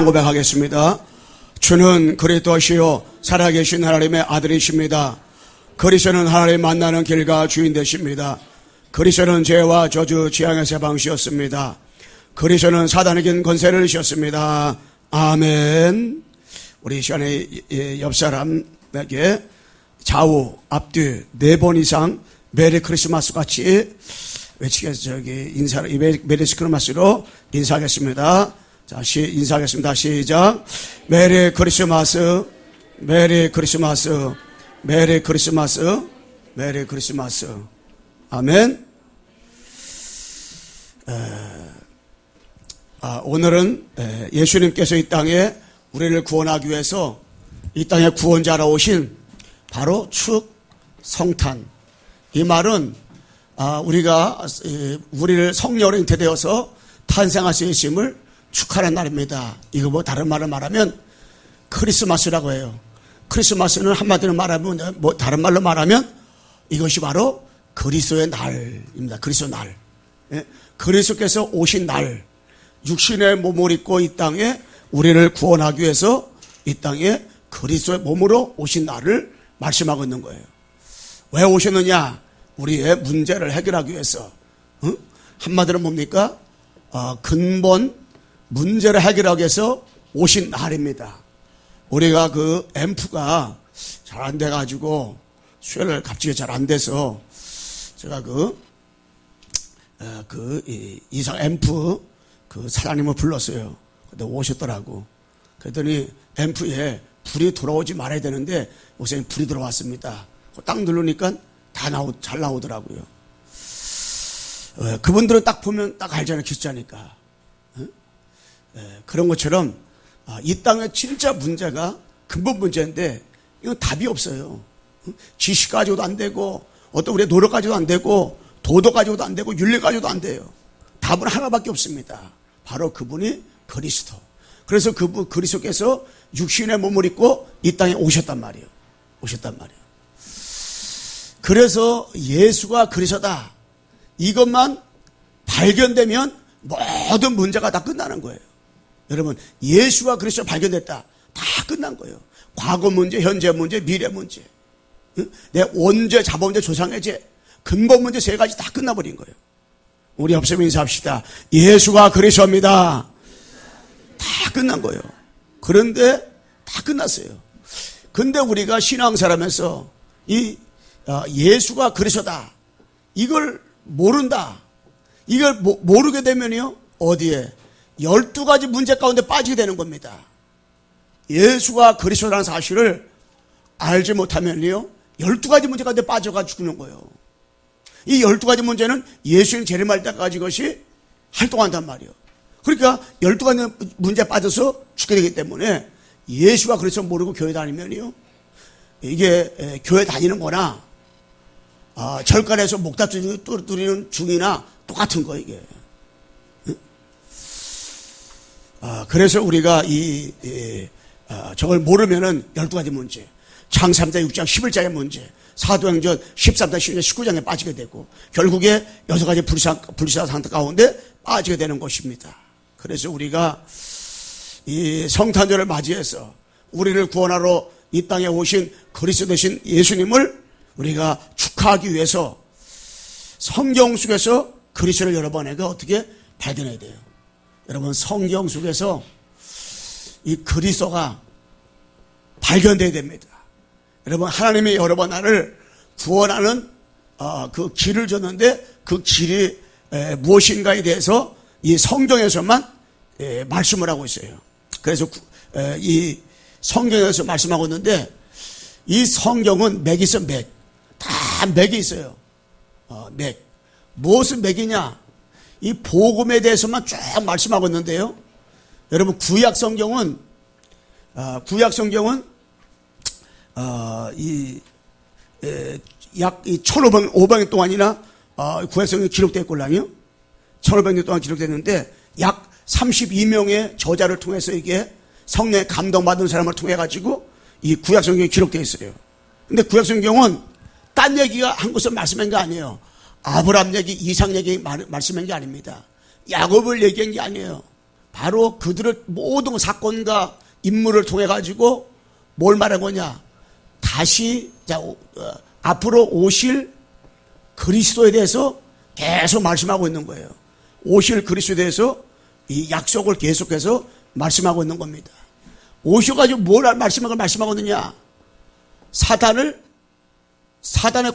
신앙 고백하겠습니다. 주는 그리스도시요 살아계신 하나님의 아들이십니다. 그리스도는 하나님 만나는 길과 주인 되십니다. 그리스도는 죄와 저주 재앙에서 방시였습니다. 그리스도는 사단에겐 권세를 주셨습니다. 아멘. 우리 시간에 옆 사람에게 좌우 앞뒤 4번 이상 메리 크리스마스 같이 외치겠습니다. 메리 크리스마스로 인사하겠습니다. 자, 인사하겠습니다. 시작. 메리 크리스마스, 메리 크리스마스, 메리 크리스마스, 메리 크리스마스. 아멘. 오늘은 예수님께서 이 땅에 우리를 구원하기 위해서 이 땅에 구원자로 오신 바로 축 성탄. 이 말은 우리가 우리를 성령으로 잉태되어서 탄생할 수 있음을 축하하는 날입니다. 이거 뭐 다른 말을 말하면 크리스마스라고 해요. 크리스마스는 한마디로 말하면 다른 말로 말하면 이것이 바로 그리스도의 날입니다. 그리스도 날. 예? 그리스도께서 오신 날. 육신의 몸을 입고 이 땅에 우리를 구원하기 위해서 이 땅에 그리스도의 몸으로 오신 날을 말씀하고 있는 거예요. 왜 오셨느냐? 우리의 문제를 해결하기 위해서. 한마디로 뭡니까? 근본 문제를 해결하기 위해서 오신 날입니다. 우리가 그 앰프가 잘 안 돼가지고 수혈을 갑자기 잘 안 돼서 제가 이상 앰프 그 사장님을 불렀어요. 근데 오셨더라고. 그랬더니 앰프에 불이 들어오지 말아야 되는데 목사님 불이 들어왔습니다. 딱 누르니까 잘 나오더라고요. 그분들은 딱 보면 딱 알잖아요. 기자니까. 그런 것처럼 이 땅에 진짜 문제가 근본 문제인데 이건 답이 없어요. 지식 가지고도 안 되고 어떤 우리의 노력 가지고도 안 되고 도덕 가지고도 안 되고 윤리 가지고도 안 돼요. 답은 하나밖에 없습니다. 바로 그분이 그리스도. 그래서 그분 그리스도께서 육신의 몸을 입고 이 땅에 오셨단 말이에요. 오셨단 말이에요. 그래서 예수가 그리스도다. 이것만 발견되면 모든 문제가 다 끝나는 거예요. 여러분, 예수가 그리스도 발견됐다. 다 끝난 거예요. 과거 문제, 현재 문제, 미래 문제. 내 원죄, 자범죄, 조상의 죄. 근본 문제 3가지 다 끝나버린 거예요. 우리 합심 인사합시다. 예수가 그리스도입니다. 다 끝난 거예요. 그런데 다 끝났어요. 근데 우리가 신앙사람에서 예수가 그리스도다. 이걸 모른다. 이걸 모르게 되면요. 어디에? 12가지 문제 가운데 빠지게 되는 겁니다. 예수가 그리스도라는 사실을 알지 못하면요. 12가지 문제 가운데 빠져가 죽는 거예요. 이 12가지 문제는 예수님 재림할 때까지 이것이 활동한단 말이에요. 그러니까 12가지 문제에 빠져서 죽게 되기 때문에 예수가 그리스도 모르고 교회 다니면요. 이게 교회 다니는 거나 절간에서 목다투 뚫리는 중이나 똑같은 거예요, 이게. 그래서 우리가 저걸 모르면은 12가지 문제, 창세기 6장 11장의 문제, 사도행전 13장 16장 19장에 빠지게 되고 결국에 6가지 불의사 상태 가운데 빠지게 되는 것입니다. 그래서 우리가 이 성탄절을 맞이해서 우리를 구원하러 이 땅에 오신 그리스도 되신 예수님을 우리가 축하하기 위해서 성경 속에서 그리스도를 여러분에게 어떻게 발견해야 돼요? 여러분, 성경 속에서 이 그리스도가 발견돼야 됩니다. 여러분, 하나님이 여러분 나를 구원하는 그 길을 줬는데 그 길이 무엇인가에 대해서 이 성경에서만 말씀을 하고 있어요. 그래서 이 성경에서 말씀하고 있는데 이 성경은 맥이 있어요. 맥. 다 맥이 있어요. 맥. 무엇은 맥이냐? 이 복음에 대해서만 쭉 말씀하고 있는데요. 여러분, 구약 성경은 약 1500년 동안이나 구약 성경이 기록됐걸랑요. 1500년 동안 기록됐는데 약 32명의 저자를 통해서 이게 성령의 감동받은 사람을 통해 가지고 이 구약 성경이 기록되어 있어요. 근데 구약 성경은 딴 얘기가 한 곳에 말씀한 게 아니에요. 아브라함 얘기, 이삭 얘기 말씀한 게 아닙니다. 야곱을 얘기한 게 아니에요. 바로 그들의 모든 사건과 인물을 통해 가지고 뭘 말한 거냐? 다시 앞으로 오실 그리스도에 대해서 계속 말씀하고 있는 거예요. 오실 그리스도에 대해서 이 약속을 계속해서 말씀하고 있는 겁니다. 오셔가지고 뭘 말씀하고 있느냐? 사단의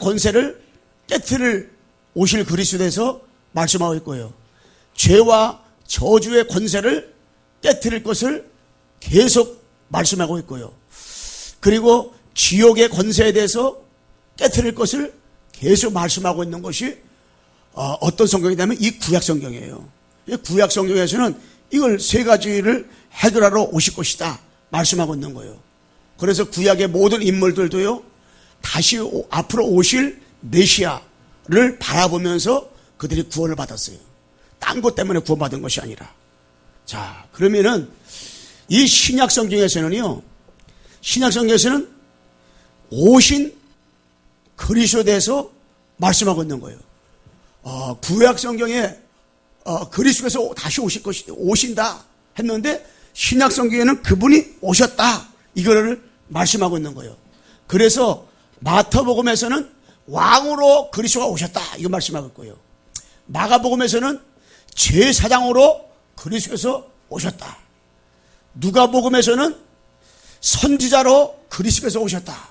권세를 깨트릴 오실 그리스도에서 말씀하고 있고요. 죄와 저주의 권세를 깨트릴 것을 계속 말씀하고 있고요. 그리고 지옥의 권세에 대해서 깨트릴 것을 계속 말씀하고 있는 것이 어떤 성경이냐면 이 구약 성경이에요. 이 구약 성경에서는 이걸 세 가지를 해결하러 오실 것이다 말씀하고 있는 거예요. 그래서 구약의 모든 인물들도요, 다시 앞으로 오실 메시아를 바라보면서 그들이 구원을 받았어요. 딴 것 때문에 구원받은 것이 아니라. 자, 그러면은 이 신약 성경에서는요, 신약 성경에서는 오신 그리스도에 대해서 말씀하고 있는 거예요. 구약 성경에 그리스도께서 다시 오신다 했는데 신약 성경에는 그분이 오셨다 이거를 말씀하고 있는 거예요. 그래서 마태복음에서는 왕으로 그리스도가 오셨다 이거 말씀하고 있고요. 마가복음에서는 제사장으로 그리스도께서 오셨다. 누가복음에서는 선지자로 그리스도께서 오셨다.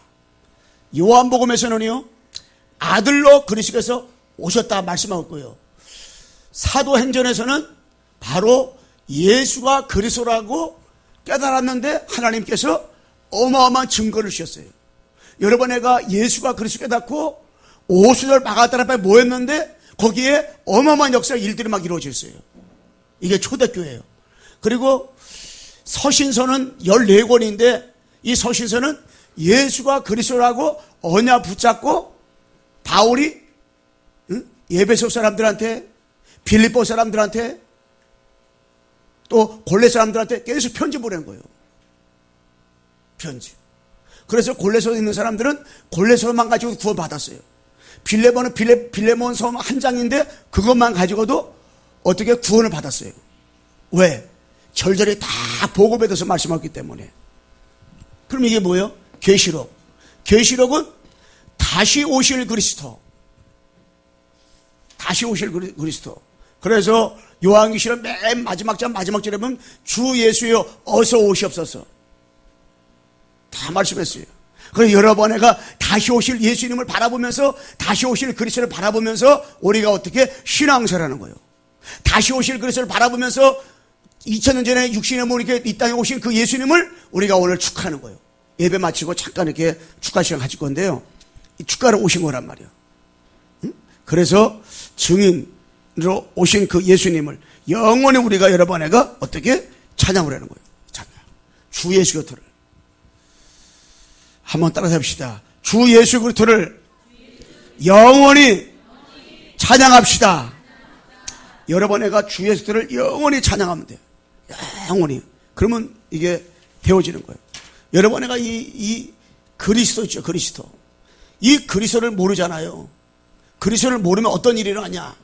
요한복음에서는요, 아들로 그리스도께서 오셨다 말씀하고 있고요. 사도행전에서는 바로 예수가 그리스도라고 깨달았는데 하나님께서 어마어마한 증거를 주셨어요. 여러분, 내가 예수가 그리스도 깨닫고 오순절 마가다라 앞에 모였는데 거기에 어마어마한 역사 일들이 막 이루어졌어요. 이게 초대교회예요. 그리고 서신서는 14권인데 이 서신서는 예수가 그리스도라고 언약 붙잡고 바울이 에베소 사람들한테, 빌립보 사람들한테, 또 골레 사람들한테 계속 편지 보낸 거예요. 편지. 그래서 골레소에 있는 사람들은 골레소만 가지고 구원받았어요. 빌레몬은 빌레몬 섬 한 장인데 그것만 가지고도 어떻게 구원을 받았어요. 왜? 절절히 다 복음에 대해서 말씀하기 때문에. 그럼 이게 뭐예요? 계시록. 계시록은 다시 오실 그리스도. 다시 오실 그리스도. 그래서 요한계시록 맨 마지막 절에 보면 주 예수여 어서 오시옵소서. 다 말씀했어요. 그래서 여러 번 내가 다시 오실 예수님을 바라보면서 다시 오실 그리스도를 바라보면서 우리가 어떻게 신앙생활하는 거예요. 다시 오실 그리스도를 바라보면서 2000년 전에 육신의 몸으로 이렇게 이 땅에 오신 그 예수님을 우리가 오늘 축하하는 거예요. 예배 마치고 잠깐 이렇게 축하 시간 가질 건데요. 이 축가로 오신 거란 말이에요. 그래서 증인으로 오신 그 예수님을 영원히 우리가 여러 번 내가 어떻게 찬양을 하는 거예요. 찬양. 주 예수 그리스도를. 한번 따라서 합시다. 주 예수 그리스도를 영원히 찬양합시다. 여러 번 내가 주 예수 그리스도를 영원히 찬양하면 돼요. 영원히. 그러면 이게 되어지는 거예요. 여러 번 내가 이 그리스도 있죠. 그리스도. 이 그리스도를 모르잖아요. 그리스도를 모르면 어떤 일이 일어나냐.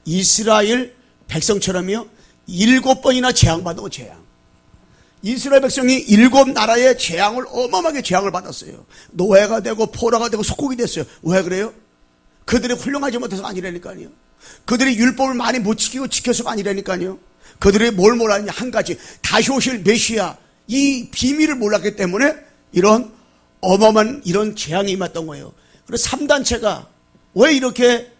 이스라엘 백성처럼요. 7번이나 재앙받은 거 재앙. 이스라엘 백성이 7나라의 재앙을 어마어마하게 재앙을 받았어요. 노예가 되고 포로가 되고 속국이 됐어요. 왜 그래요? 그들이 훌륭하지 못해서가 아니라니까요. 그들이 율법을 많이 못 지키고 지켜서가 아니라니까요. 그들이 뭘 몰랐냐. 한 가지. 다시 오실 메시아. 이 비밀을 몰랐기 때문에 이런 어마어마한 이런 재앙이 임했던 거예요. 그래서 3단체가 왜 이렇게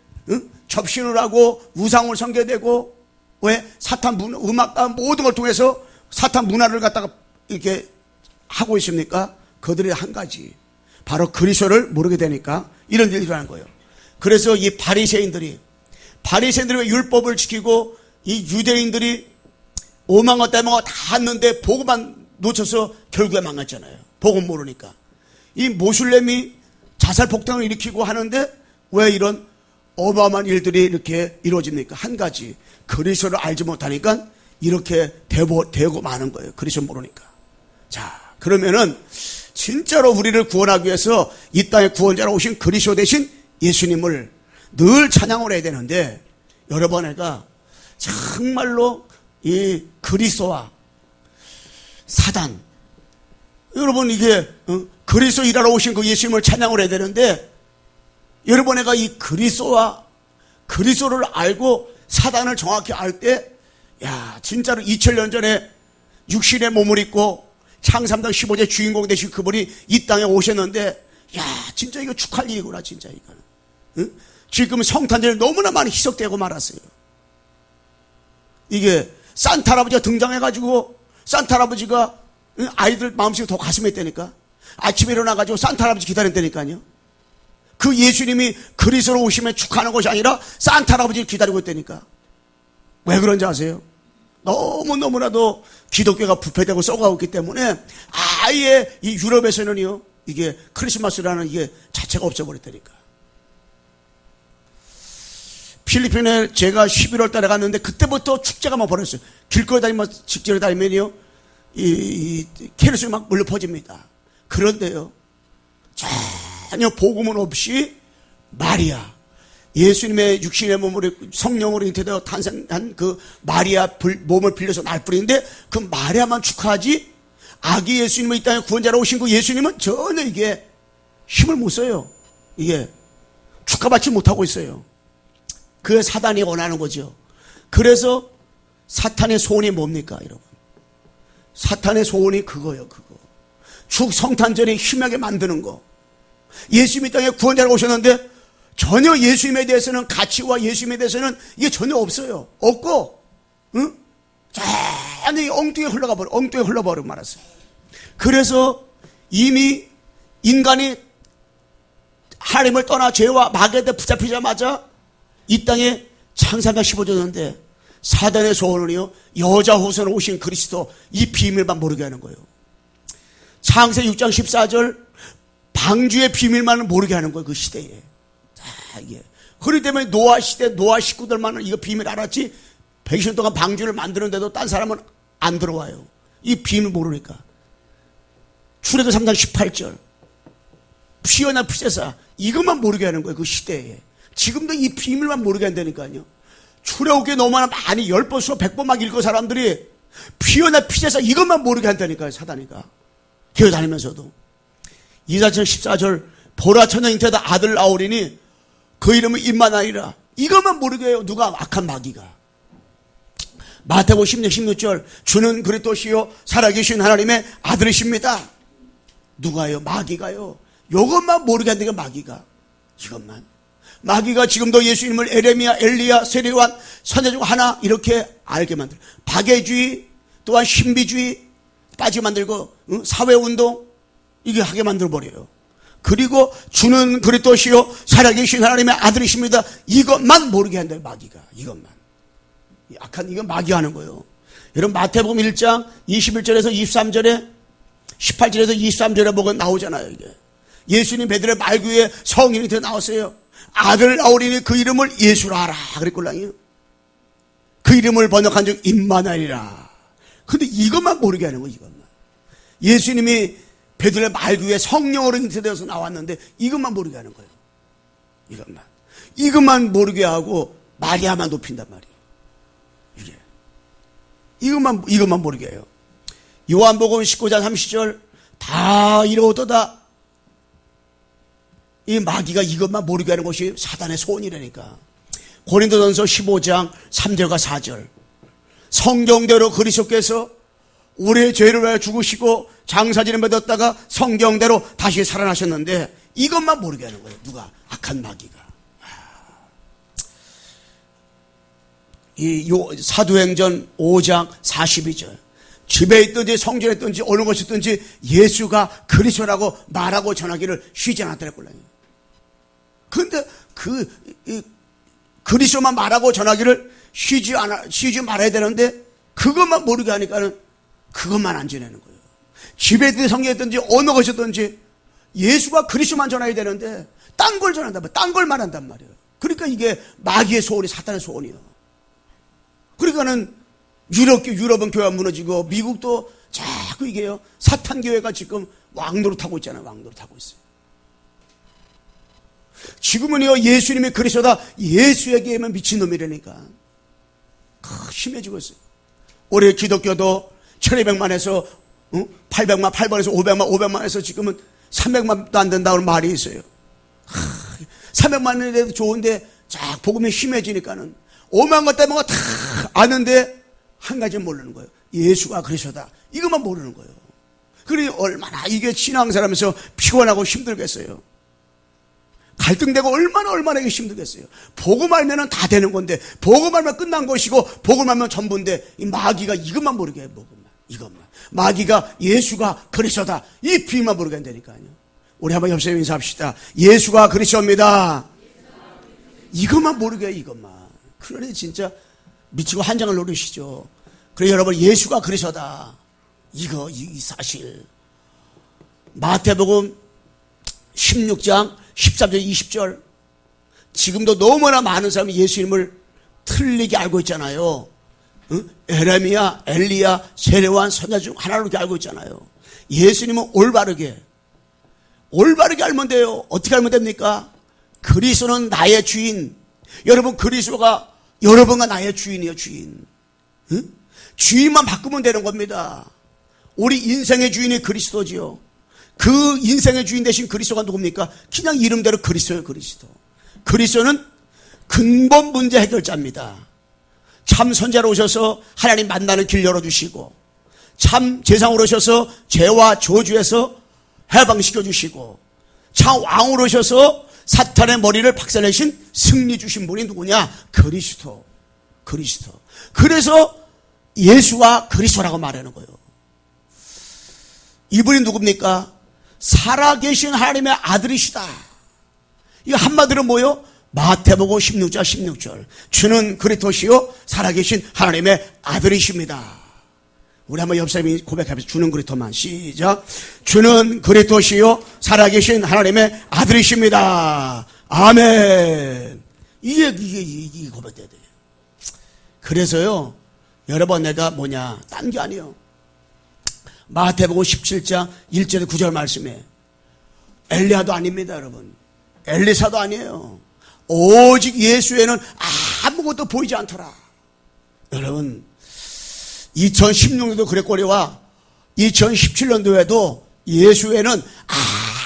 접신을 하고 우상을 섬겨대고 왜 사탄 음악과 모든 걸 통해서 사탄 문화를 갖다가 이렇게 하고 있습니까? 그들이 한 가지. 바로 그리스도를 모르게 되니까 이런 일이 일어나는 거예요. 그래서 이 바리새인들이 왜 율법을 지키고 이 유대인들이 오만거 때만거 다 했는데 복음만 놓쳐서 결국에 망했잖아요. 복음 모르니까. 이 모슬렘이 자살 폭탄을 일으키고 하는데 왜 이런 어마어마한 일들이 이렇게 이루어집니까? 한 가지. 그리스도를 알지 못하니까 이렇게 되고 마는 거예요. 그리스도 모르니까. 자, 그러면은 진짜로 우리를 구원하기 위해서 이 땅에 구원자로 오신 그리스도 대신 예수님을 늘 찬양을 해야 되는데 여러 번 내가 정말로 이 그리스도와 사단, 여러분 이게 그리스도 일하러 오신 그 예수님을 찬양을 해야 되는데, 여러분 내가 이 그리스도와 그리스도를 알고 사단을 정확히 알 때, 야 진짜로 2000년 전에 육신의 몸을 입고 창삼당 15제 주인공 되신 그분이 이 땅에 오셨는데, 야 진짜 이거 축할 일이구나 진짜 이거는. 응? 지금 성탄절에 너무나 많이 희석되고 말았어요. 이게 산타 할아버지가 등장해가지고 산타 할아버지가 아이들 마음속에 더 가슴에 있다니까. 아침에 일어나가지고 산타 할아버지 기다린다니까요. 그 예수님이 그리스도로 오시면 축하하는 것이 아니라 산타 할아버지를 기다리고 있다니까. 왜 그런지 아세요? 너무나도 기독교가 부패되고 썩어가고 있기 때문에 아예 이 유럽에서는요, 이게 크리스마스라는 이게 자체가 없어버렸다니까. 필리핀에 제가 11월 달에 갔는데 그때부터 축제가 막 벌어졌어요. 길거리 다니면서 직전에 다니면요, 이 캐롤송이 막 물려 퍼집니다. 그런데요, 전혀 복음은 없이 마리아, 예수님의 육신의 몸으로 성령으로 잉태되어 탄생한 그 마리아 몸을 빌려서 날 뿌리는데 그 마리아만 축하하지, 아기 예수님은 이 땅에 구원자로 오신 그 예수님은 전혀 이게 힘을 못 써요. 이게 축하받지 못하고 있어요. 그게 사단이 원하는 거죠. 그래서 사탄의 소원이 뭡니까, 여러분? 사탄의 소원이 그거예요, 그거. 성탄절에 힘나게 만드는 거. 예수님이 땅에 구원자로 오셨는데 전혀 예수님에 대해서는, 가치와 예수님에 대해서는 이게 전혀 없어요. 없고, 응? 전혀 엉뚱하게 흘러버리고 말았어요. 그래서 이미 인간이 하나님을 떠나 죄와 마귀한테 붙잡히자마자 이 땅에 창세기가 15졌는데 사단의 소원은요, 여자 후손으로 오신 그리스도 이 비밀만 모르게 하는 거예요. 창세기 6장 14절 방주의 비밀만은 모르게 하는 거예요, 그 시대에. 자, 이게. 그렇기 때문에 노아 시대, 노아 식구들만은 이거 비밀 알았지, 120년 동안 방주를 만드는데도 딴 사람은 안 들어와요. 이 비밀 모르니까. 출애굽 3장 18절. 피어난 피제사, 이것만 모르게 하는 거예요, 그 시대에. 지금도 이 비밀만 모르게 한다니까요. 출애굽기에 너무나 많이 10번, 수업 100번 막 읽고 사람들이 피어난 피제사 이것만 모르게 한다니까요, 사단이가. 교회 다니면서도. 이사장 14절, 보라 천년 잉태하다 아들 나오리니 그 이름은 임마누엘이라. 이것만 모르게 해요, 누가? 악한 마귀가. 마태복음 10장 16절, 주는 그리스도시요 살아계신 하나님의 아들이십니다. 누가요? 마귀가요. 이것만 모르게 한다니까, 마귀가. 이것만. 마귀가 지금도 예수님을 에레미야, 엘리야, 세례요한 선자 중 하나 이렇게 알게 만들어. 박애주의, 또한 신비주의 빠지게 만들고, 사회운동 이게 하게 만들어버려요. 그리고 주는 그리스도시요 살아계신 하나님의 아들이십니다. 이것만 모르게 한다, 마귀가. 이것만. 악한, 이건 마귀가 하는 거예요. 여러분 마태복음 1장 21절에서 23절에 18절에서 23절에 보면 나오잖아요, 이게. 예수님 베드로의 말구에 성인이 되어 나왔어요. 아들 나오리니 그 이름을 예수라 하라 그랬걸랑요. 그 이름을 번역한 즉 임마누엘이라. 근데 이것만 모르게 하는 거예요, 이것만. 예수님이 베드로의 말구에 성령으로 잉태되어서 나왔는데 이것만 모르게 하는 거예요. 이것만 모르게 하고 마리아만 높인단 말이에요. 이것만 모르게 해요. 요한복음 19장 30절 다 이루어도다. 이 마귀가 이것만 모르게 하는 것이 사단의 소원이라니까. 고린도전서 15장 3절과 4절. 성경대로 그리스도께서 우리의 죄를 위하여 죽으시고 장사지를 맺었다가 성경대로 다시 살아나셨는데 이것만 모르게 하는 거예요. 누가? 악한 마귀가. 이 사도행전 5장 42절. 집에 있든지 성전에 있든지 어느 곳에 있든지 예수가 그리스도라고 말하고 전하기를 쉬지 않았더랬걸요. 그런데 그리스도만 말하고 전하기를 쉬지 말아야 되는데 그것만 모르게 하니까는 그것만 안 지내는 거예요. 집에 있든지 성전에 있든지 어느 곳에 있든지 예수가 그리스도만 전해야 되는데 딴 걸 전한단 말이에요. 딴 걸 말한단 말이에요. 그러니까 이게 마귀의 소원이 사탄의 소원이에요. 그러니까는 유럽은 교회가 무너지고 미국도 자꾸 이게요, 사탄 교회가 지금 왕노릇하고 있잖아요. 왕노릇하고 있어요. 지금은요, 예수님이 그리스도다, 예수에게만 미친놈이라니까 심해지고 있어요. 올해 기독교도 1200만에서 800만, 8번에서 500만, 500만에서 지금은 300만도 안 된다고 말이 있어요. 300만에 대해서 좋은데 쫙 복음이 심해지니까는 5만 것 때문에 다 아는데 한 가지 모르는 거예요. 예수가 그리스도다. 이것만 모르는 거예요. 그러니 얼마나 이게 신앙생활하면서 피곤하고 힘들겠어요. 갈등되고 얼마나 이게 힘들겠어요. 복음 알면은 다 되는 건데, 복음 알면 끝난 것이고, 복음 알면 전부인데, 이 마귀가 이것만 모르게 해요. 이것만. 마귀가 예수가 그리스도다. 이 비밀만 모르게 한다니까요. 우리 한번 옆사람 인사합시다. 예수가 그리스도입니다. 이것만 모르게 해요. 이것만. 그러니 진짜 미치고 한장을 노리시죠. 그래 여러분, 예수가 그리스도다. 이 사실. 마태복음 16장 13절 20절. 지금도 너무나 많은 사람이 예수님을 틀리게 알고 있잖아요. 에레미야, 엘리야, 세례요한 선자 중 하나로 이렇게 알고 있잖아요. 예수님은 올바르게 알면 돼요. 어떻게 알면 됩니까? 그리스도는 나의 주인. 여러분, 그리스도가 여러분과 나의 주인이에요. 주인. 주인만 바꾸면 되는 겁니다. 우리 인생의 주인이 그리스도지요. 그 인생의 주인 대신 그리스도가 누굽니까? 그냥 이름대로 그리스도예요. 그리스도. 그리스도는 근본 문제 해결자입니다. 참 선자로 오셔서 하나님 만나는 길 열어주시고, 참 제사장으로 오셔서 죄와 저주에서 해방시켜 주시고, 참 왕으로 오셔서 사탄의 머리를 박살내신 승리 주신 분이 누구냐? 그리스도. 그래서 예수가 그리스도라고 말하는 거예요. 이분이 누굽니까? 살아계신 하나님의 아들이시다. 이거 한마디로 뭐요? 마태복음 16장 16절. 주는 그리스도시요 살아계신 하나님의 아들이십니다. 우리 한번 옆 사람이 고백하면서 주는 그리스도만. 시작. 주는 그리스도시요 살아계신 하나님의 아들이십니다. 아멘. 이게 고백돼야 돼요. 그래서요, 여러분, 내가 딴 게 아니에요. 마태복음 17장 1절에 9절 말씀에 엘리야도 아닙니다. 여러분, 엘리사도 아니에요. 오직 예수에는 아무것도 보이지 않더라. 여러분, 2016년도 그랬거리와 2017년도에도 예수에는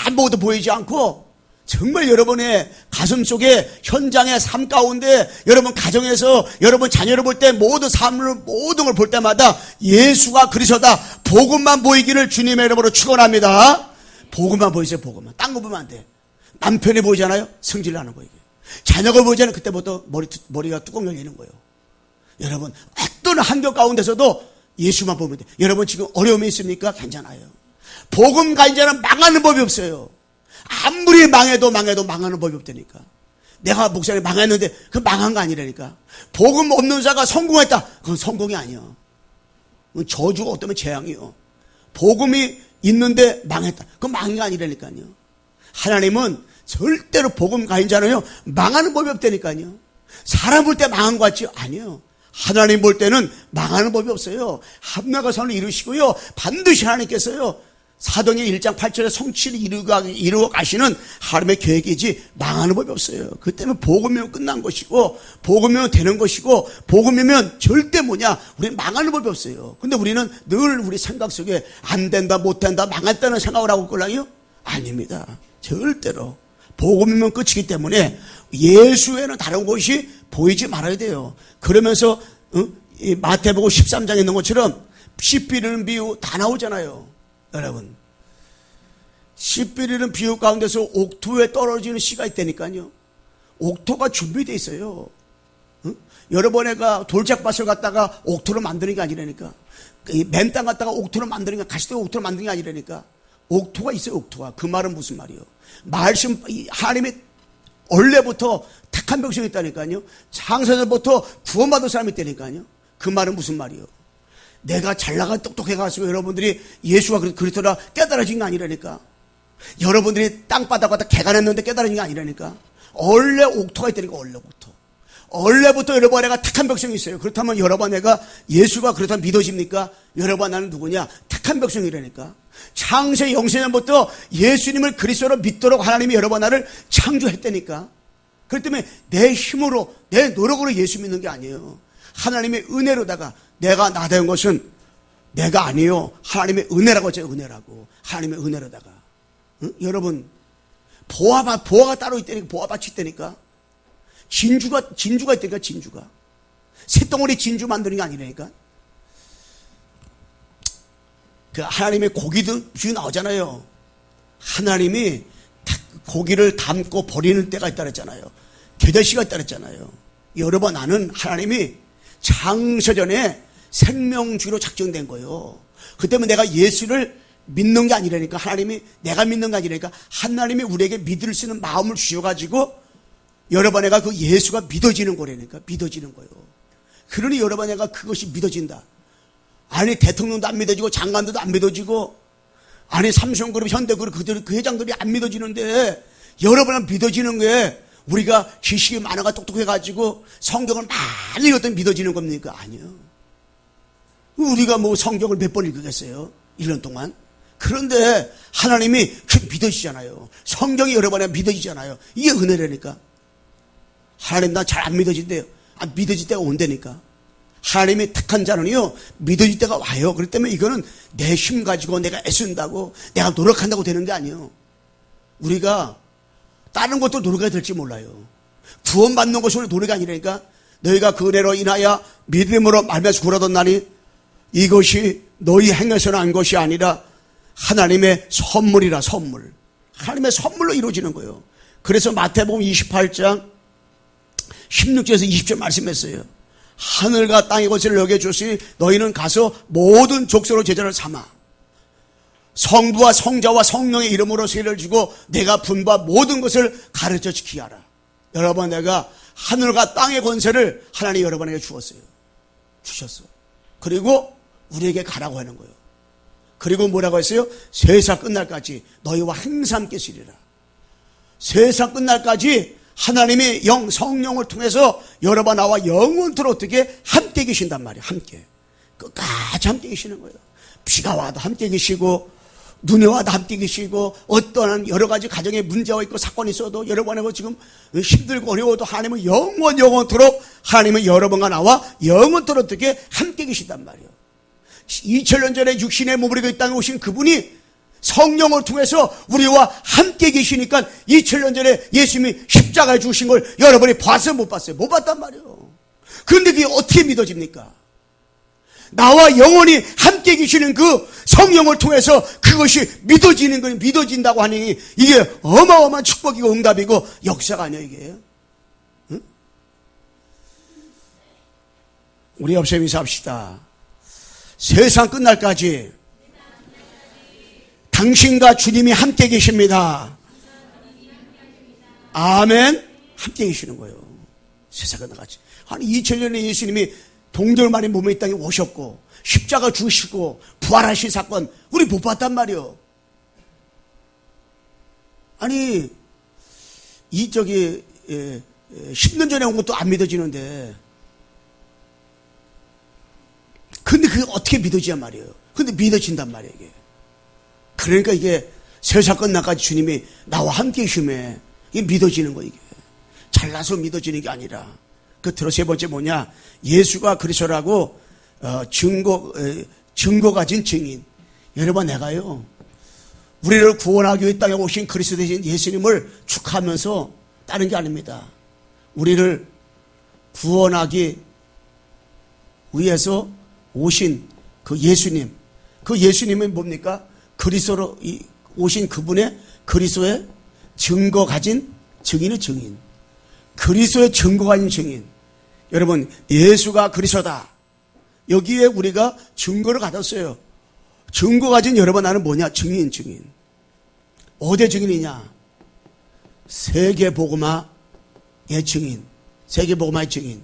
아무것도 보이지 않고, 정말 여러분의 가슴 속에 현장의 삶 가운데, 여러분 가정에서 여러분 자녀를 볼 때 모든 걸 볼 때마다 예수가 그리스도다. 복음만 보이기를 주님의 이름으로 축원합니다. 복음만 보이세요. 복음만. 딴 거 보면 안 돼. 남편이 보이잖아요. 성질 나는 거예요. 자녀가 보이잖아요. 그때부터 머리가 뚜껑 열리는 거예요. 여러분, 어떤 환경 가운데서도 예수만 보면 돼. 여러분 지금 어려움이 있습니까? 괜찮아요. 복음 가진 자는 망하는 법이 없어요. 아무리 망해도 망하는 법이 없다니까. 내가 목사님 망했는데 그 망한 거 아니라니까. 복음 없는 자가 성공했다. 그건 성공이 아니야. 저주가 어쩌면 재앙이요. 복음이 있는데 망했다. 그건 망한 게 아니라니까요. 하나님은 절대로 복음 가진 자는요 망하는 법이 없다니까요. 사람 볼 때 망한 것 같지? 아니요. 하나님 볼 때는 망하는 법이 없어요. 합나가 선을 이루시고요, 반드시 하나님께서요 사도행전 1장 8절에 성취를 이루어 가시는 하나님의 계획이지 망하는 법이 없어요. 그 때문에 복음이면 끝난 것이고, 복음이면 되는 것이고, 복음이면 절대 우리는 망하는 법이 없어요. 근데 우리는 늘 우리 생각 속에 안 된다, 못 된다, 망했다는 생각을 하고 있걸랑요? 아닙니다. 절대로. 복음이면 끝이기 때문에 예수에는 다른 것이 보이지 말아야 돼요. 그러면서 이 마태복음 13장에 있는 것처럼 씨 뿌리는 비유 다 나오잖아요. 여러분, 씨 뿌리는 비유 가운데서 옥토에 떨어지는 씨가 있다니까요. 옥토가 준비되어 있어요. 여러분애가 돌짝밭을 갖다가 옥토로 만드는 게 아니라니까. 맨땅 갖다가 옥토로 만드는 게, 가시대 옥토로 만드는 게 아니라니까. 옥토가 있어요. 옥토가. 그 말은 무슨 말이에요? 말씀, 하나님이 원래부터 택한 백성이 있다니까요. 창세전부터 구원받은 사람이 있다니까요. 그 말은 무슨 말이에요? 내가 잘나가 똑똑해가지고 여러분들이 예수가 그리스도라 깨달아진 게 아니라니까. 여러분들이 땅바닥 갖다 개간했는데 깨달아진 게 아니라니까. 원래 옥토가 있다니까. 원래부터 여러분 애가 택한 백성이 있어요. 그렇다면 여러분 애가 예수가 그렇다면 믿어집니까? 여러분 나는 누구냐? 택한 백성이라니까. 창세 영세전부터 예수님을 그리스도로 믿도록 하나님이 여러분 나를 창조했다니까. 그렇기 때문에 내 힘으로, 내 노력으로 예수 믿는 게 아니에요. 하나님의 은혜로다가 내가 나된 것은 내가 아니요. 하나님의 은혜라고 하죠. 은혜라고. 하나님의 은혜로다가. 응? 여러분, 보화가 따로 있다니까. 보화밭이 있다니까. 진주가 있다니까. 진주가. 새덩어리 진주 만드는 게 아니라니까. 그 하나님의 고기도 나오잖아요. 하나님이 고기를 담고 버리는 때가 있다 그랬잖아요. 겨자씨가 있다 그랬잖아요. 여러분, 나는 하나님이 장서전에 생명주로 작정된 거예요. 그 때문에 내가 예수를 믿는 게 아니라니까. 하나님이 내가 믿는 게 아니라니까. 하나님이 우리에게 믿을 수 있는 마음을 주셔가지고 여러분 애가 그 예수가 믿어지는 거라니까. 믿어지는 거예요. 그러니 여러분 애가 그것이 믿어진다. 아니 대통령도 안 믿어지고 장관들도 안 믿어지고 아니 삼성그룹 현대그룹 그 회장들이 안 믿어지는데 여러분은 믿어지는 게 우리가 지식이 많아가 똑똑해가지고 성경을 많이 읽었더니 믿어지는 겁니까? 아니요. 우리가 뭐 성경을 몇 번 읽겠어요? 1년 동안. 그런데 하나님이 믿어지잖아요. 성경이 여러분에 믿어지잖아요. 이게 은혜라니까. 하나님 나 잘 안 믿어진대요. 믿어질 때가 온다니까. 하나님의 택한 자는요 믿어질 때가 와요. 그렇기 때문에 이거는 내 힘 가지고 내가 애쓴다고 내가 노력한다고 되는 게 아니에요. 우리가 다른 것도 노력해야 될지 몰라요. 구원받는 것이 우리 노력이 아니라니까. 너희가 그 은혜로 인하여 믿음으로 말미암아 구원하였나니 이것이 너희 행에서 난 것이 아니라 하나님의 선물이라. 선물. 하나님의 선물로 이루어지는 거예요. 그래서 마태복음 28장 16절에서 20절 말씀했어요. 하늘과 땅의 것을 여겨주시니 너희는 가서 모든 족속으로 제자를 삼아 성부와 성자와 성령의 이름으로 세례를 주고 내가 분바 모든 것을 가르쳐 지키게 하라. 여러분, 내가 하늘과 땅의 권세를 하나님이 여러분에게 주셨어요. 그리고 우리에게 가라고 하는 거예요. 그리고 뭐라고 했어요? 세상 끝날까지 너희와 항상 함께 있으리라. 세상 끝날까지 하나님이 성령을 통해서 여러분 나와 영원토록 어떻게 함께 계신단 말이에요. 함께. 끝까지 함께 계시는 거예요. 비가 와도 함께 계시고 눈이 와도 함께 계시고 어떠한 여러 가지 가정에 문제가 있고 사건이 있어도 여러분하고 지금 힘들고 어려워도 하나님은 영원토록 하나님은 여러분과 나와 영원토록 어떻게 함께 계신단 말이에요. 2000년 전에 육신의 몸을 입고 이 땅에 오신 그분이 성령을 통해서 우리와 함께 계시니까 2000년 전에 예수님이 십자가에 주신 걸 여러분이 봤어요? 못 봤어요? 못 봤단 말이에요. 그런데 그게 어떻게 믿어집니까? 나와 영원히 함께 계시는 그 성령을 통해서 그것이 믿어지는 건 믿어진다고 하니 이게 어마어마한 축복이고 응답이고 역사가 아니에요, 이게. 응? 우리 옆에 인사합시다. 세상 끝날까지 당신과 주님이 함께 계십니다. 아멘. 함께 계시는 거예요. 세상 끝날까지. 아니 2000년에 예수님이 동절만의 몸에 이 땅에 오셨고 십자가 주시고 부활하신 사건 우리 못 봤단 말이에요. 아니 10년 전에 온 것도 안 믿어지는데 근데 그게 어떻게 믿어지냔 말이에요. 근데 믿어진단 말이에요, 이게. 그러니까 이게 세상 끝날까지 주님이 나와 함께 계시면 이게 믿어지는 거예요, 이게. 잘나서 믿어지는 게 아니라. 끝으로 세 번째 뭐냐? 예수가 그리스도라고 증거 가진 증인. 여러분, 내가요 우리를 구원하기 위해 땅에 오신 그리스도 되신 예수님을 축하하면서 다른 게 아닙니다. 우리를 구원하기 위해서 오신 그 예수님, 그 예수님은 뭡니까? 그리스도로 오신 그분의 그리스도의 증거 가진 증인의 증인. 그리스도의 증거 가진 증인. 여러분, 예수가 그리스도다. 여기에 우리가 증거를 가졌어요. 증거 가진 여러분 나는 뭐냐? 증인. 어디의 증인이냐? 세계복음화의 증인. 세계복음화의 증인.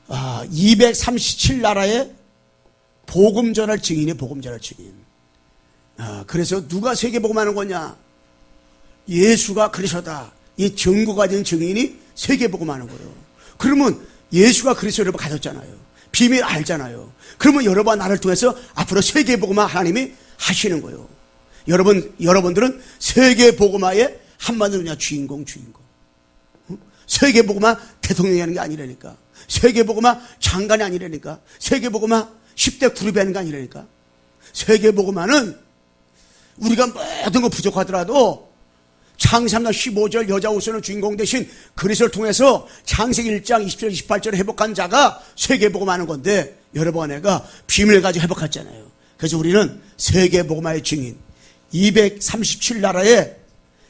237나라의 복음 전할 증인이 복음 전할 증인. 그래서 누가 세계복음하는 거냐? 예수가 그리스도다. 이 증거 가진 증인이 세계복음하는 거예요. 그러면 예수가 그리스도를 가졌잖아요. 비밀 알잖아요. 그러면 여러분 나를 통해서 앞으로 세계복음화 하나님이 하시는 거예요. 여러분들은 세계복음화의 한마디로 그냥 주인공. 세계복음화 대통령이 하는 게 아니라니까. 세계복음화 장관이 아니라니까. 세계복음화 10대 그룹이 하는 게 아니라니까. 세계복음화는 우리가 모든 거 부족하더라도 창세기 3장 15절 여자 우선의 주인공 대신 그리스도를 통해서 창세기 1장 20절 28절에 회복한 자가 세계복음화하는 건데 여러분 내가 비밀을 가지고 회복했잖아요. 그래서 우리는 세계복음화의 증인 237나라에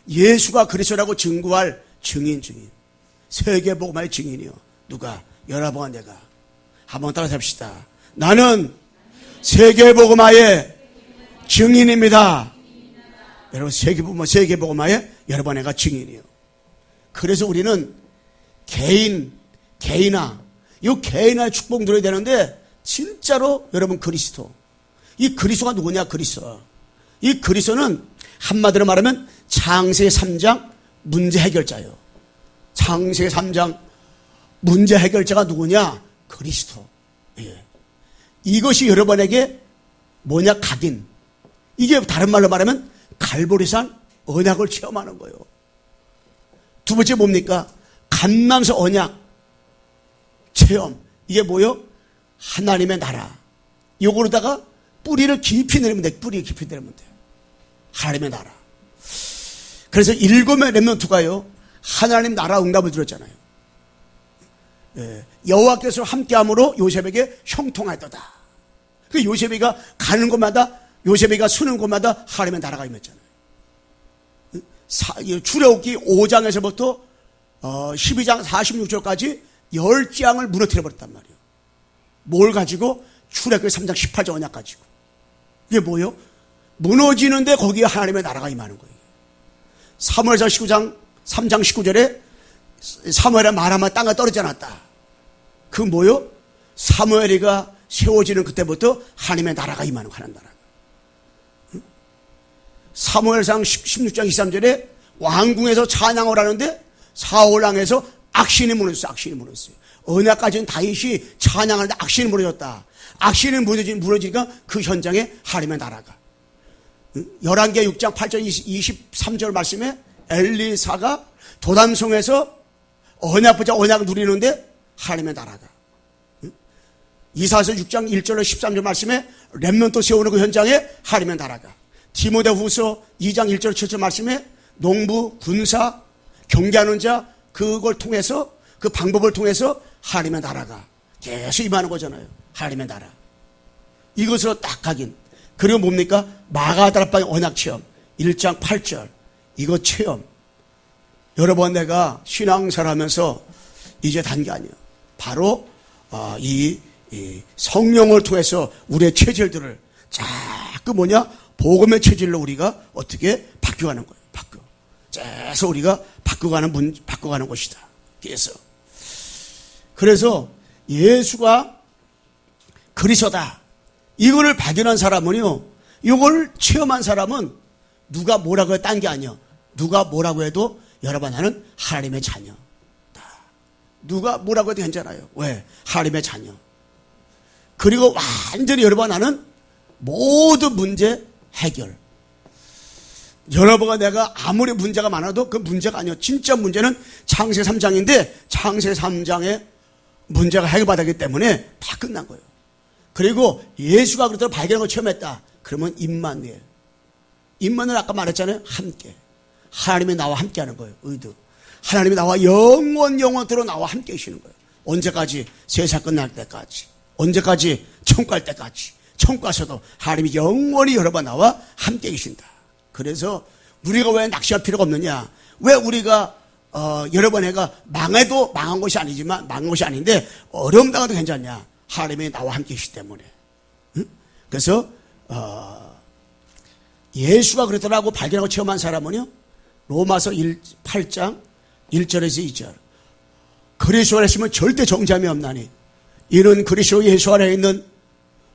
예수가 그리스도라고 증거할 증인 세계복음화의 증인이요. 누가? 여러분과 내가. 한번 따라서 합시다. 나는 세계복음화의 증인입니다. 여러분 세계복음화의 여러분 내가 증인이요. 그래서 우리는 개인화 이 개인화의 축복 누려야 되는데 진짜로 여러분 그리스도 이 그리스도가 누구냐? 그리스도. 이 그리스도는 한마디로 말하면 창세기 3장 문제 해결자예요. 창세기 3장 문제 해결자가 누구냐? 그리스도. 예. 이것이 여러분에게 뭐냐? 각인. 이게 다른 말로 말하면 갈보리산 언약을 체험하는 거예요. 두 번째 뭡니까? 감남서 언약 체험. 이게 뭐요? 하나님의 나라. 요거로다가 뿌리를 깊이 내리면 돼. 뿌리 깊이 내리면 돼요. 하나님의 나라. 그래서 7명의 렘넌트가요. 하나님 나라 응답을 들었잖아요. 예. 여호와께서 함께함으로 요셉에게 형통하였다. 그 요셉이가 가는 곳마다 요셉이가 서는 곳마다 하나님의 나라가 임했잖아요. 출애굽기 5장에서부터 12장 46절까지 10장을 무너뜨려 버렸단 말이에요. 뭘 가지고? 출애굽기 3장 18절 언약 가지고. 이게 뭐예요? 무너지는데 거기에 하나님의 나라가 임하는 거예요. 사무엘상 19장 3장 19절에 사무엘의 말하면 땅에 떨어지지 않았다. 그 뭐요? 사무엘이가 세워지는 그때부터 하나님의 나라가 임하는 거예요. 하나님 나라가. 사무엘상 16장 23절에 왕궁에서 찬양을 하는데 사울왕에서 악신이 무너졌어요. 악신이 무너졌어요. 언약까지는 다윗이 찬양하는데 악신이 무너졌다. 악신이 무너지니까 그 현장에 하나님의 나라가. 열왕기하 6장 8절 23절 말씀에 엘리사가 도담성에서 언약보자 언약을 누리는데 하나님의 나라가. 이사야서 6장 1절로 13절 말씀에 렘넌트 세우는 그 현장에 하나님의 나라가. 디모데후서 2장 1절 7절 말씀에 농부, 군사, 경계하는 자 그걸 통해서 그 방법을 통해서 하나님의 나라가 계속 임하는 거잖아요. 하나님의 나라. 이것으로 딱 각인. 그리고 뭡니까? 마가다락방의 언약체험 1장 8절 이거 체험. 여러분 내가 신앙생활하면서 이제 단 게 아니에요. 바로 이 성령을 통해서 우리의 체질들을 자꾸 복음의 체질로 우리가 어떻게 바뀌어가는 거예요. 그래서 우리가 바꿔가는 것이다. 그래서 예수가 그리스도다. 이거를 발견한 사람은요. 이걸 체험한 사람은 누가 뭐라고 해도 딴 게 아니야. 누가 뭐라고 해도 여러분 나는 하나님의 자녀. 누가 뭐라고 해도 괜찮아요. 왜? 하나님의 자녀. 그리고 완전히 여러분 나는 모든 문제 해결. 여러분과 내가 아무리 문제가 많아도 그 문제가 아니에요. 진짜 문제는 창세기 3장인데 창세기 3장에 문제가 해결받았기 때문에 다 끝난 거예요. 그리고 예수가 그렇다고 발견한 걸 체험했다. 그러면 임마누엘. 임마누엘 아까 말했잖아요. 함께. 하나님이 나와 함께 하는 거예요. 의도. 하나님이 나와 영원토록 나와 함께 계시는 거예요. 언제까지? 세상 끝날 때까지. 언제까지? 천국 갈 때까지. 천국 가서도 하나님이 영원히 여러분 나와 함께 계신다. 그래서 우리가 왜 낚시할 필요가 없느냐? 왜 우리가 여러분 애가 망해도 망한 것이 아니지만 망한 것이 아닌데 어려움 당해도 괜찮냐? 하나님이 나와 함께 계시기 때문에. 응? 그래서 예수가 그랬더라고 발견하고 체험한 사람은요. 로마서 8장 1절에서 2절. 그리스도 안에 있으면 절대 정죄함이 없나니 이는 그리스도 예수 안에 있는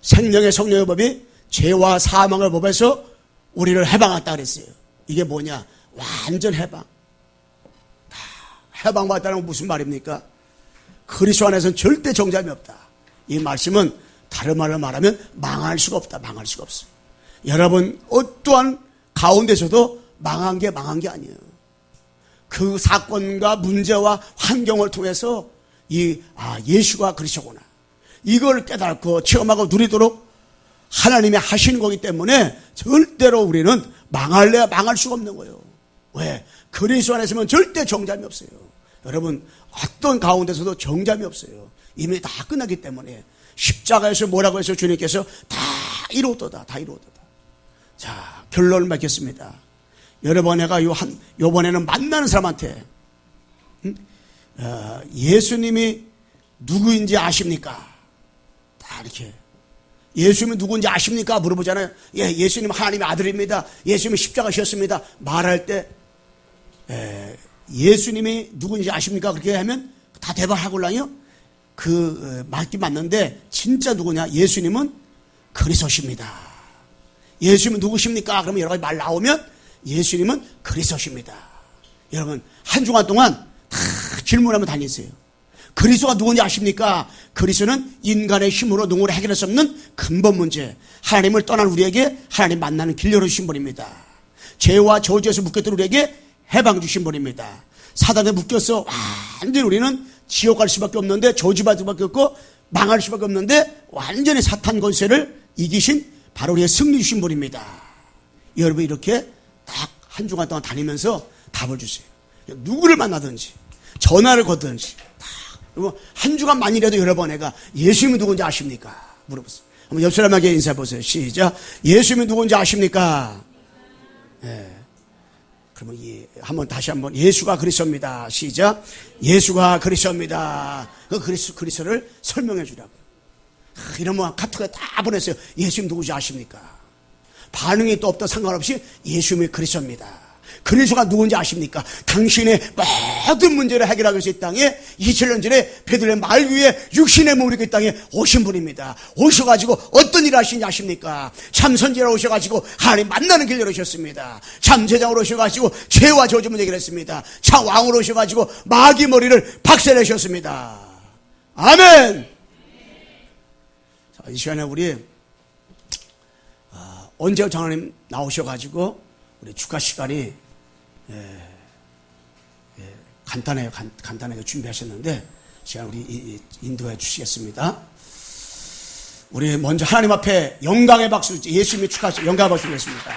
생명의 성령의 법이 죄와 사망의 법에서 우리를 해방했다 그랬어요. 이게 뭐냐? 완전 해방. 해방받았다는 건 무슨 말입니까? 그리스도 안에서는 절대 정죄함이 없다. 이 말씀은 다른 말로 말하면 망할 수가 없다. 망할 수가 없어요. 여러분 어떠한 가운데서도 망한 게 아니에요. 그 사건과 문제와 환경을 통해서 예수가 그리스도구나, 이걸 깨닫고 체험하고 누리도록 하나님이 하시는 거기 때문에 절대로 우리는 망할래야 망할 수가 없는 거예요. 왜? 그리스도 안에 있으면 절대 정잠이 없어요. 여러분, 어떤 가운데서도 정잠이 없어요. 이미 다 끝나기 때문에. 십자가에서 뭐라고 해서 주님께서 다 이루었도다, 다 이루었도다. 자, 결론을 맺겠습니다. 여러분, 내가 요번에는 만나는 사람한테 예수님이 누구인지 아십니까? 다 이렇게. 예수님이 누구인지 아십니까? 물어보잖아요. 예, 예수님 하나님의 아들입니다. 예수님이 십자가셨습니다. 말할 때 예수님이 누구인지 아십니까? 그렇게 하면 다 대답하고랑요. 맞긴 맞는데 진짜 누구냐? 예수님은 그리스도십니다. 예수님은 누구십니까? 그러면 여러 가지 말 나오면 예수님은 그리스도십니다. 여러분, 한 주간 동안 다 질문하면 다니세요. 그리스도가 누군지 아십니까? 그리스도는 인간의 힘으로 누구를 해결할 수 없는 근본 문제, 하나님을 떠난 우리에게 하나님 만나는 길 열어주신 분입니다. 죄와 저주에서 묶였던 우리에게 해방 주신 분입니다. 사단에 묶여서 완전히 우리는 지옥 갈 수밖에 없는데, 저주받을 수밖에 없고 망할 수밖에 없는데, 완전히 사탄 권세를 이기신 바로 우리의 승리 주신 분입니다. 여러분, 이렇게 딱 한 주간 동안 다니면서 답을 주세요. 누구를 만나든지 전화를 거든지 그리고 한 주간 만이라도 여러 번 내가 예수님이 누군지 아십니까? 물어보세요. 한번 옆 사람에게 인사해 보세요. 시작. 예수님이 누군지 아십니까? 예. 그러면 다시 한번 예수가 그리스도입니다. 시작. 예수가 그리스도입니다. 그 그리스도를 설명해 주라고요. 이러면 카톡에 다 보냈어요. 예수님 누구지 아십니까? 반응이 또 없다 상관없이 예수님이 그리스도입니다. 그리스도가 누군지 아십니까? 당신의 모든 문제를 해결하기 위해서 이 땅에 2000년 전에 베들레헴 마을 위에 육신의 몸을 입고 이 땅에 오신 분입니다. 오셔가지고 어떤 일을 하시는지 아십니까? 참 선지자로 오셔가지고 하나님 만나는 길 열어주셨습니다. 참 제장으로 오셔가지고 죄와 저주 문제 해결했습니다. 참 왕으로 오셔가지고 마귀 머리를 박살내셨습니다. 아멘. 자, 이 시간에 우리 언제 장로님 나오셔가지고 우리 축하 시간이 간단하게 준비하셨는데 제가 우리 인도해 주시겠습니다. 우리 먼저 하나님 앞에 영광의 박수, 예수님의 축하 영광의 박수 드리겠습니다.